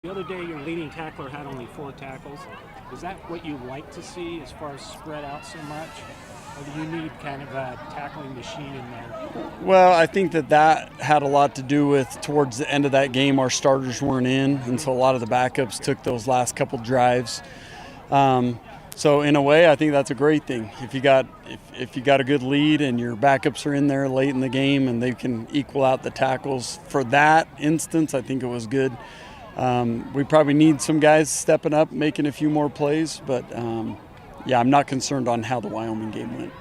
The other day, your leading tackler had only 4 tackles. Is that what you like to see as far as spread out so much? Or do you need kind of a tackling machine in there? Well, I think that had a lot to do with towards the end of that game, our starters weren't in, and so a lot of the backups took those last couple drives. So in a way, I think that's a great thing. If you got a good lead and your backups are in there late in the game and they can equal out the tackles, for that instance, I think it was good. We probably need some guys stepping up, making a few more plays, but yeah, I'm not concerned on how the Wyoming game went.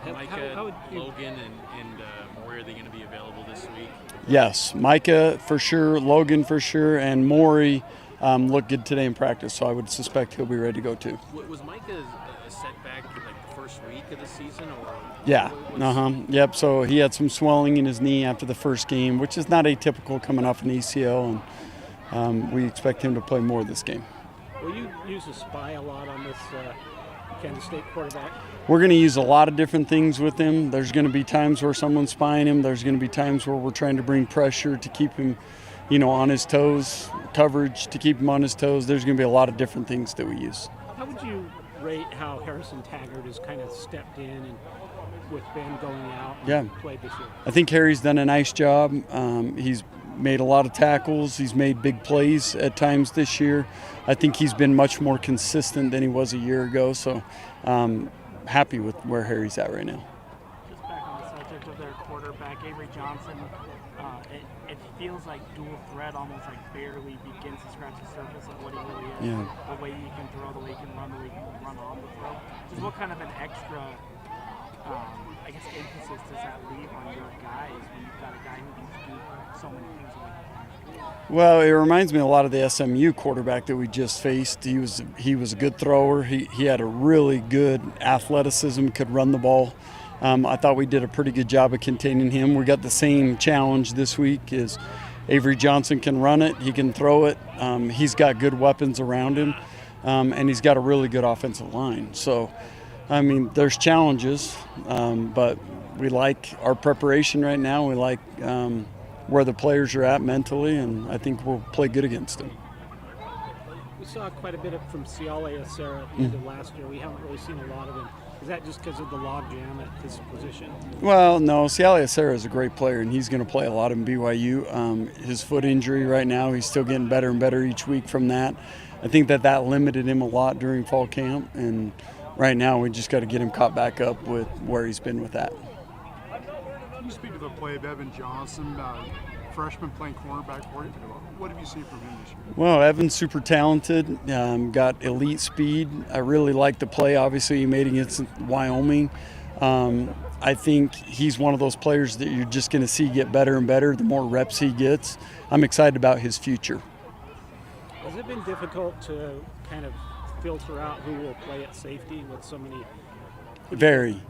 Micah, Logan, and Maury, are they going to be available this week? Yes, Micah for sure, Logan for sure, and Maury looked good today in practice, so I would suspect he'll be ready to go too. Was Micah a setback like the first week of the season, or? Yeah, yep. So he had some swelling in his knee after the first game, which is not atypical coming off an ACL, and we expect him to play more this game. Will you use a spy a lot on this Kansas State quarterback? We're going to use a lot of different things with him. There's going to be times where someone's spying him. There's going to be times where we're trying to bring pressure to keep him, on his toes, coverage to keep him on his toes. There's going to be a lot of different things that we use. How would you rate how Harrison Taggart has kind of stepped in and with Ben going out and played this year? I think Harry's done a nice job. He's made a lot of tackles. He's made big plays at times this year. I think he's been much more consistent than he was a year ago. So happy with where Harry's at right now. Just back on the subject of their quarterback, Avery Johnson, it feels like dual threat almost like barely begins to scratch the surface of what he really is. Yeah. The way he can throw, the way he can run, the way he can run on the throw. Just what kind of an extra, emphasis does that leave on your guys when you've got a guy who can do so many things away from? Well, it reminds me a lot of the SMU quarterback that we just faced. He was a good thrower. He had a really good athleticism, could run the ball. I thought we did a pretty good job of containing him. We got the same challenge this week is Avery Johnson can run it, he can throw it. He's got good weapons around him, and he's got a really good offensive line. So, there's challenges, but we like our preparation right now. We like where the players are at mentally, and I think we'll play good against them. We saw quite a bit from Siale Acera at the end of last year. We haven't really seen a lot of him. Is that just because of the logjam at this position? Well, no. Siale Acera is a great player, and he's going to play a lot in BYU. His foot injury right now, he's still getting better and better each week from that. I think that limited him a lot during fall camp, and right now we just got to get him caught back up with where he's been with that. Can you speak to the play of Evan Johnson, freshman playing cornerback for you? What have you seen from him this year? Well, Evan's super talented, got elite speed. I really like the play. Obviously, he made against Wyoming. I think he's one of those players that you're just going to see get better and better the more reps he gets. I'm excited about his future. Has it been difficult to kind of filter out who will play at safety with so many? Very.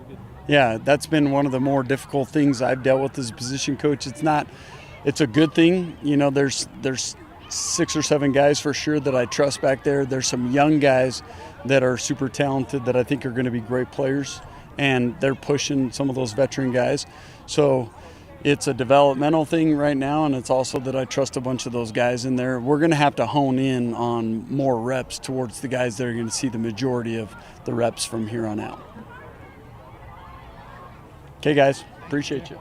Yeah, that's been one of the more difficult things I've dealt with as a position coach. It's a good thing. There's 6 or 7 guys for sure that I trust back there. There's some young guys that are super talented that I think are going to be great players, and they're pushing some of those veteran guys. So it's a developmental thing right now, and it's also that I trust a bunch of those guys in there. We're going to have to hone in on more reps towards the guys that are going to see the majority of the reps from here on out. Okay, guys, appreciate you.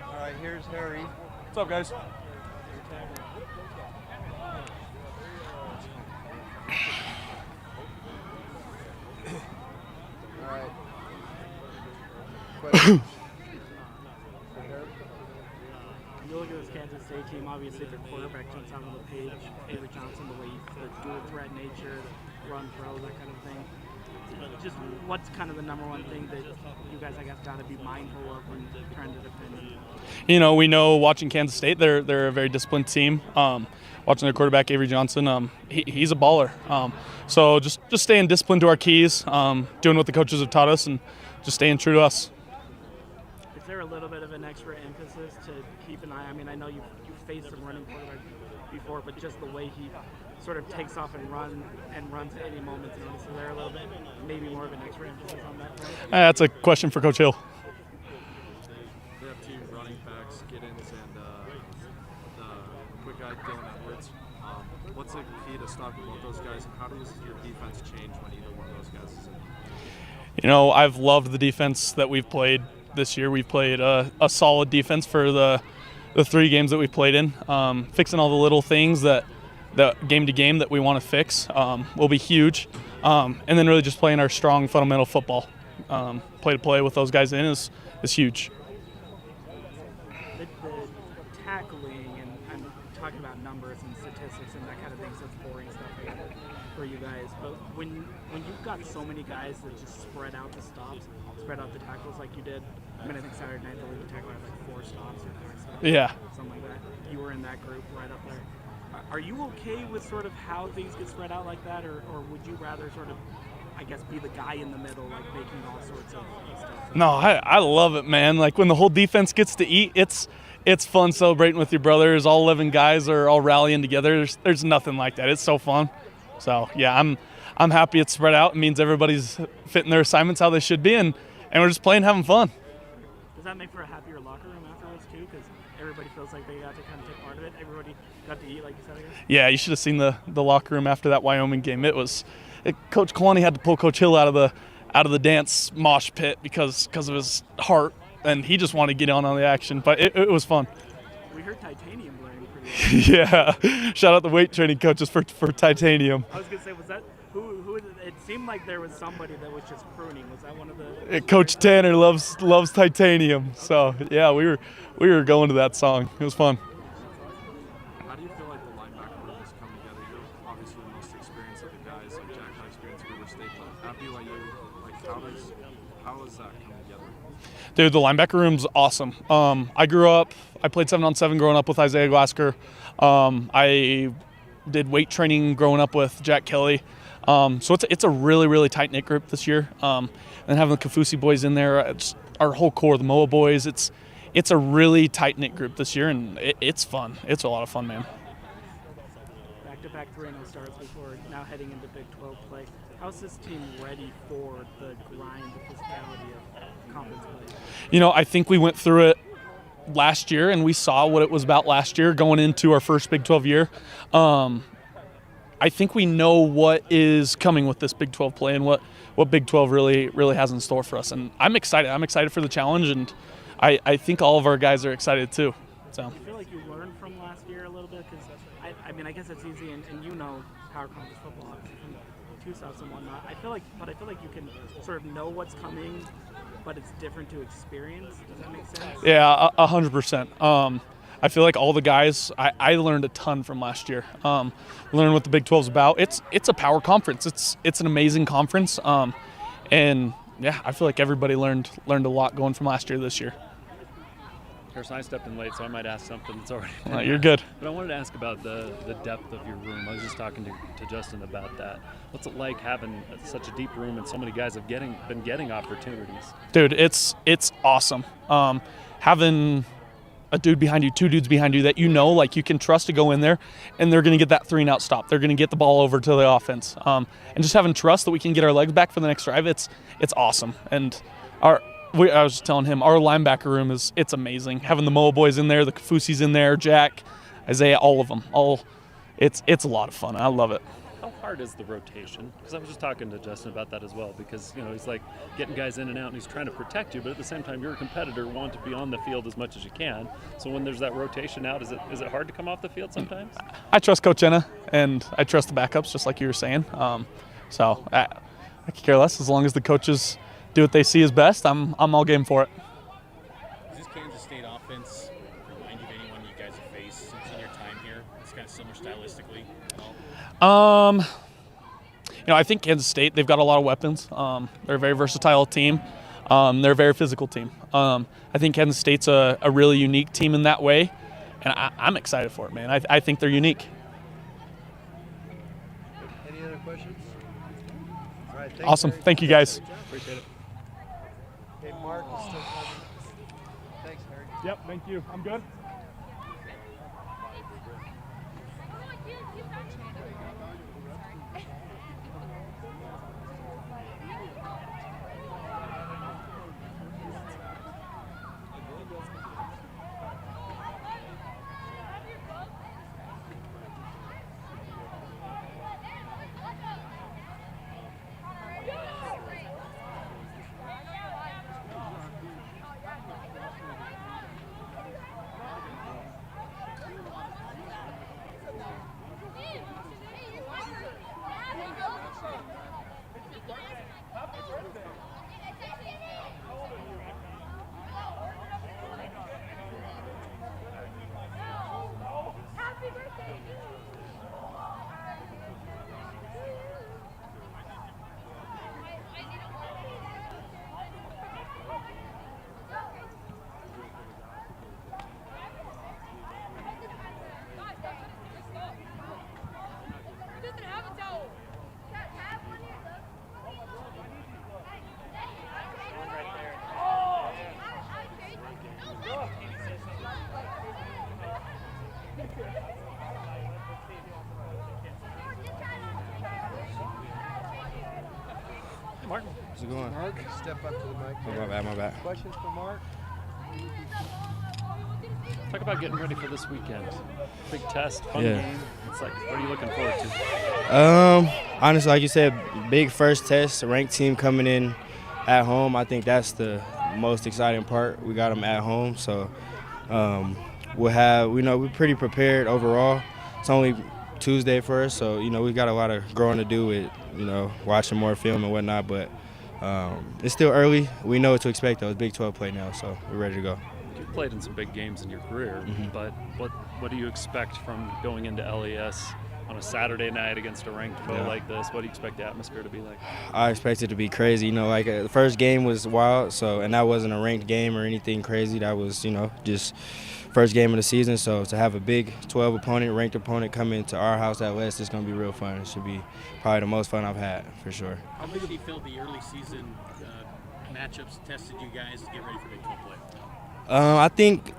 All right, here's Harry. What's up, guys? All right. Question. You look at this Kansas State State team, obviously their quarterback jumps out on the page. Avery Johnson, the way the dual threat nature, run, throw, that kind of thing. Just what's kind of the number one thing that you guys, I guess, got to be mindful of when trying to defend them? You know, we know watching Kansas State, they're a very disciplined team. Watching their quarterback, Avery Johnson, he's a baller. So just staying disciplined to our keys, doing what the coaches have taught us, and just staying true to us. Is there a little bit of an extra emphasis to keep an eye? I mean, I know you've faced some running quarterbacks before, but just the way he sort of takes off and runs at any moment. Is there a little bit, maybe more of an extra emphasis on that front? That's a question for Coach Hill. They have two running backs, Giddens and the quick guy Dylan Edwards. What's the key to stopping both those guys, and how does your defense change when either one of those guys is in? You know, I've loved the defense that we've played this year. We've played a solid defense for the 3 games that we've played in. Fixing all the little things that game to game that we want to fix will be huge. And then really just playing our strong fundamental football. Play to play with those guys in is huge. The tackling, and I'm talking about numbers and statistics and that kind of thing, so it's boring stuff for you guys. But when you've got so many guys that just spread out the stops, spread out the tackles like you did, I mean, I think Saturday night the leading tackler had like 4 stops or 5 stops. Yeah. Something like that. You were in that group right up there. Are you okay with sort of how things get spread out like that, or would you rather sort of, I guess, be the guy in the middle, like making all sorts of stuff? No, I love it, man. Like when the whole defense gets to eat, it's fun celebrating with your brothers. All 11 guys are all rallying together. There's nothing like that. It's so fun. So yeah, I'm happy it's spread out. It means everybody's fitting their assignments how they should be, and we're just playing, having fun. Does that make for a happier locker room afterwards too? Because everybody feels like they got to kind of take part of it. Everybody got to eat, like you said again. Yeah, you should have seen the locker room after that Wyoming game. Coach Kalani had to pull Coach Hill out of the dance mosh pit because of his heart, and he just wanted to get on the action. But it was fun. We heard titanium blaring pretty well. Yeah, shout out the weight training coaches for titanium. I was gonna say, was that who? It seemed like there was somebody that was just crooning. Was that one of the? Coach Tanner loves titanium. So yeah, we were going to that song. It was fun. How do you feel like the linebacker room has come together? You're obviously the most experienced of the guys. Like Jack had experience at River State, but at BYU, like how has that come together? Dude, the linebacker room's awesome. I played 7-on-7 growing up with Isaiah Glasker. I did weight training growing up with Jack Kelly. So it's a really, really tight-knit group this year. And having the Kafusi boys in there, our whole core, the Moa boys, it's a really tight-knit group this year, and it's fun. It's a lot of fun, man. Back-to-back 3-0 starts before now heading into Big 12 play. How's this team ready for the grind, the physicality of conference play? You know, I think we went through it last year, and we saw what it was about last year going into our first Big 12 year. I think we know what is coming with this Big 12 play and what Big 12 really has in store for us. And I'm excited. I'm excited for the challenge, and I think all of our guys are excited too. So. I feel like you learned from last year a little bit because, I mean, I guess it's easy, and you know power conference football, obviously, from two-stops and whatnot. I feel like you can sort of know what's coming, but it's different to experience. Does that make sense? Yeah, 100%. I feel like all the guys, I learned a ton from last year. Learn what the Big 12 is about. It's a power conference. It's an amazing conference. And yeah, I feel like everybody learned a lot going from last year to this year. Carson, I stepped in late, so I might ask something that's already been You're asked. good. But I wanted to ask about the depth of your room. I was just talking to Justin about that. What's it like having such a deep room and so many guys have been getting opportunities? Dude, it's awesome. Having a dude behind you, 2 dudes behind you that you know, like you can trust to go in there, and they're going to get that 3-and-out stop. They're going to get the ball over to the offense. And just having trust that we can get our legs back for the next drive, it's awesome. And I was just telling him, our linebacker room it's amazing. Having the Moa boys in there, the Kafusis in there, Jack, Isaiah, all of them. It's a lot of fun. I love it. How hard is the rotation? Because I was just talking to Justin about that as well, because he's like getting guys in and out and he's trying to protect you, but at the same time you're a competitor, want to be on the field as much as you can. So when there's that rotation out, is it hard to come off the field sometimes? I trust Coach Enna, and I trust the backups, just like you were saying. So I could care less as long as the coaches do what they see as best. I'm all game for it. Does this Kansas State offense remind you of anyone you guys have faced I think Kansas State, they've got a lot of weapons. They're a very versatile team. They're a very physical team. I think Kansas State's a really unique team in that way, and I'm excited for it, man. I think they're unique. Any other questions? All right, thanks, Awesome. Harry. Thank you, guys. Appreciate it. Hey, Mark is still coming. Thanks, Harry. Yep, thank you. I'm good. Martin. How's it going? Mark. Step up to the mic. Oh, my bad. Questions for Mark? Talk about getting ready for this weekend. Big test, fun Yeah. game. It's like, what are you looking forward to? Honestly, like you said, big first test, a ranked team coming in at home. I think that's the most exciting part. We got them at home, so we're pretty prepared overall. It's only Tuesday for us, so we got a lot of growing to do with watching more film and whatnot. But it's still early. We know what to expect though. It's Big 12 play now, so we're ready to go. You've played in some big games in your career, but what do you expect from going into LES on a Saturday night against a ranked foe like this? What do you expect the atmosphere to be like? I expect it to be crazy. The first game was wild, and that wasn't a ranked game or anything crazy. That was, just first game of the season. So to have a Big 12 opponent, ranked opponent, come into our house at West, it's going to be real fun. It should be probably the most fun I've had, for sure. How big do you feel the early season matchups tested you guys to get ready for Big 12 play? I think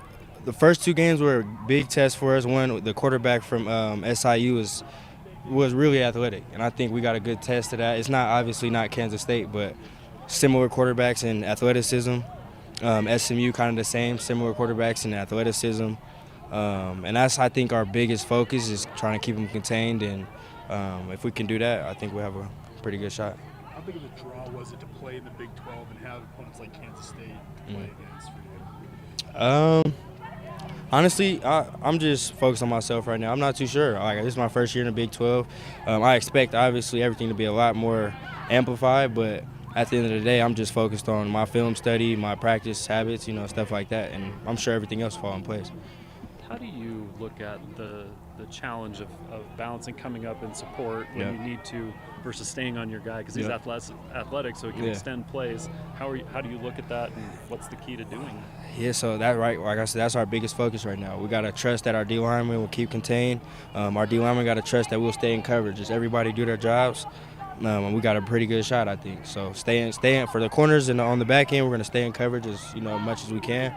the first two games were a big test for us. One, the quarterback from SIU was really athletic, and I think we got a good test of that. It's obviously not Kansas State, but similar quarterbacks in athleticism. SMU kind of the same, similar quarterbacks in athleticism. And that's, I think, our biggest focus is trying to keep them contained, and if we can do that, I think we have a pretty good shot. How big of a draw was it to play in the Big 12 and have opponents like Kansas State play against for you? Honestly, I'm just focused on myself right now. I'm not too sure. This is my first year in the Big 12. I expect, obviously, everything to be a lot more amplified, but at the end of the day, I'm just focused on my film study, my practice habits, stuff like that, and I'm sure everything else will fall in place. How do you look at the challenge of balancing coming up in support when you need to versus staying on your guy because he's athletic, so he can extend plays? How do you look at that, and what's the key to doing that? Yeah, so like I said, that's our biggest focus right now. We got to trust that our D linemen will keep contained. Our D linemen got to trust that we'll stay in coverage. Just everybody do their jobs. And we got a pretty good shot, I think. So staying for the corners and on the back end, we're going to stay in coverage as much as we can.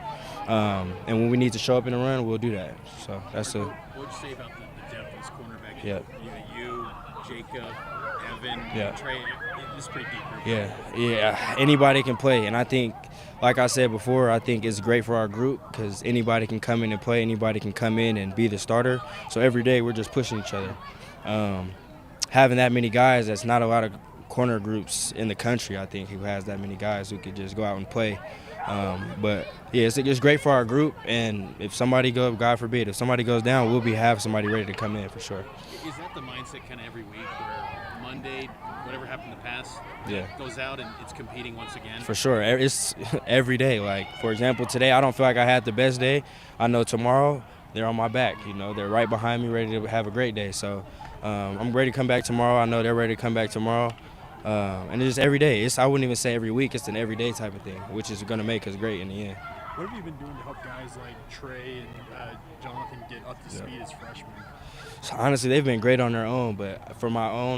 And when we need to show up in the run, we'll do that. So that's a. What would you say about the depth of this cornerback? Yeah. You, Jacob, Evan, Trey. It's pretty deep group. Yeah. Anybody can play, and I think, like I said before, I think it's great for our group because anybody can come in and play. Anybody can come in and be the starter. So every day we're just pushing each other. Having that many guys, that's not a lot of corner groups in the country, I think, who has that many guys who could just go out and play. But yeah, it's great for our group, and if somebody God forbid, if somebody goes down, we'll have somebody ready to come in for sure. Is that the mindset kind of every week where Monday, whatever happened in the past, goes out and it's competing once again? For sure. It's every day. Like, for example, today I don't feel like I had the best day. I know tomorrow they're on my back. They're right behind me, ready to have a great day. So I'm ready to come back tomorrow. I know they're ready to come back tomorrow. And it's just every day. I wouldn't even say every week. It's an everyday type of thing, which is going to make us great in the end. What have you been doing to help guys like Trey and Jonathan get up to speed as freshmen? So honestly, they've been great on their own, but for my own